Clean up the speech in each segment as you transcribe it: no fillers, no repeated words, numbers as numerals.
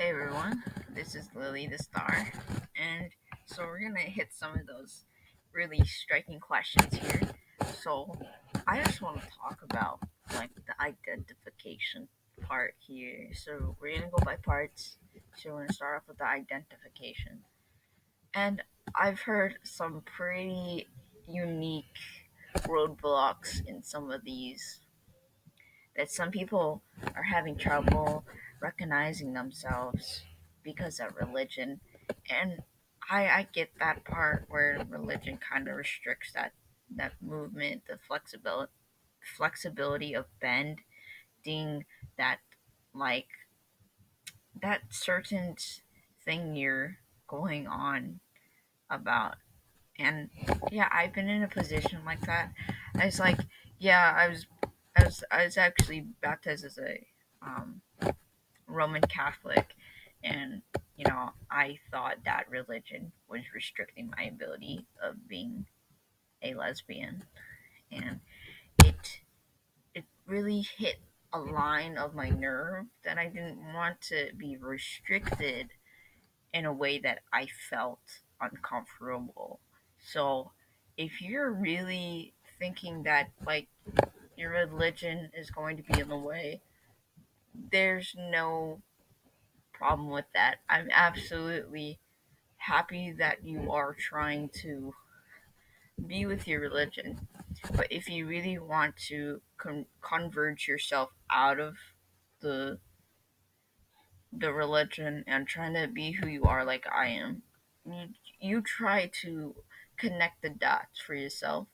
Hey everyone, this is Lily the Star, and so we're gonna hit some of those really striking questions here. So, I just want to talk about like the identification part here. So, we're gonna go by parts. So, we're gonna start off with the identification, and I've heard some pretty unique roadblocks in some of these that some people are having trouble recognizing themselves because of religion. And I get that part where religion kind of restricts that movement, the flexibility of bending that like that certain thing you're going on about. And yeah, I've been in a position like that. I was like, yeah, I was actually baptized as a um, Roman Catholic, and I thought that religion was restricting my ability of being a lesbian, and it it really hit a line of my nerve that I didn't want to be restricted in a way that I felt uncomfortable. So, if you're really thinking that like your religion is going to be in the way, there's no problem with that. I'm absolutely happy that you are trying to be with your religion. But if you really want to converge yourself out of the the religion and trying to be who you are like I am, you, you try to connect the dots for yourself.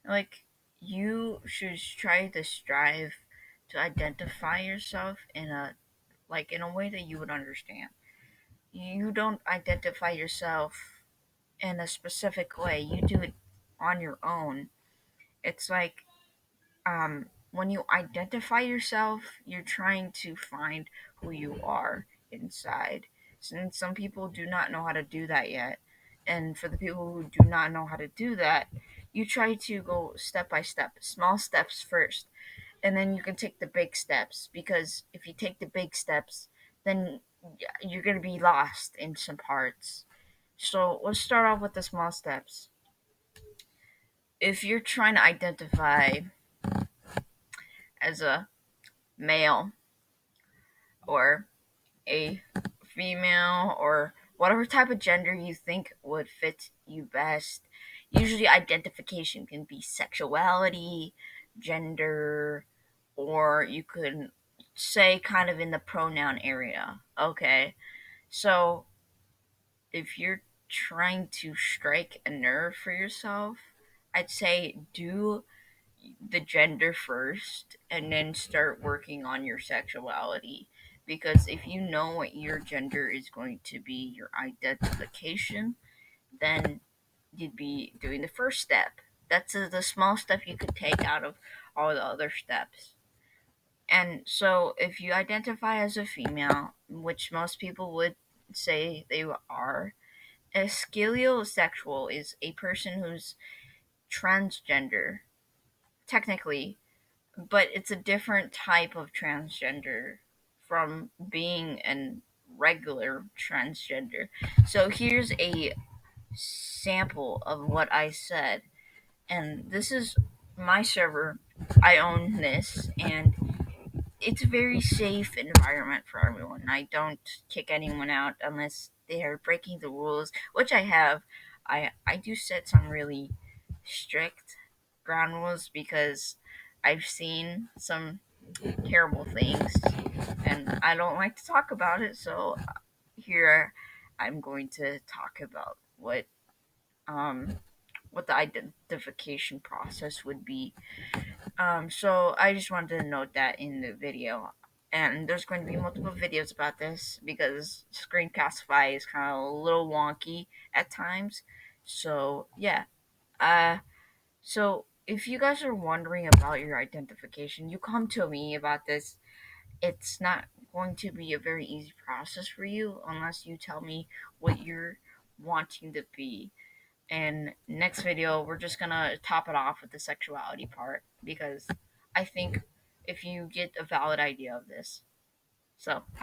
Like you should try to strive to identify yourself in a way that you would understand. You don't identify yourself in a specific way. You do it on your own. It's like when you identify yourself, you're trying to find who you are inside. And some people do not know how to do that yet. And for the people who do not know how to do that, you try to go step by step, small steps first, and then you can take the big steps. Because if you take the big steps, then you're going to be lost in some parts. So let's start off with the small steps. If you're trying to identify as a male or a female or whatever type of gender you think would fit you best, usually identification can be sexuality, gender, or you could say kind of in the pronoun area. Okay, so if you're trying to strike a nerve for yourself, I'd say do the gender first and then start working on your sexuality. Because if you know what your gender is going to be, your identification, then you'd be doing the first step. That's the small step you could take out of all the other steps. And so, if you identify as a female, which most people would say they are, a sceliosexual is a person who's transgender, technically, but it's a different type of transgender from being a regular transgender. So here's a sample of what I said, and this is my server. I own this, and it's a very safe environment for everyone. I don't kick anyone out unless they are breaking the rules, which I have. I do set some really strict ground rules because I've seen some terrible things and I don't like to talk about it. So here I'm going to talk about um what the identification process would be. So I just wanted to note that in the video. And there's going to be multiple videos about this because Screencastify is kind of a little wonky at times. So yeah. Uh so if you guys are wondering about your identification, you come to me about this. It's not going to be a very easy process for you unless you tell me what you're wanting to be. And next video, we're just gonna top it off with the sexuality part because I think if you get a valid idea of this. So,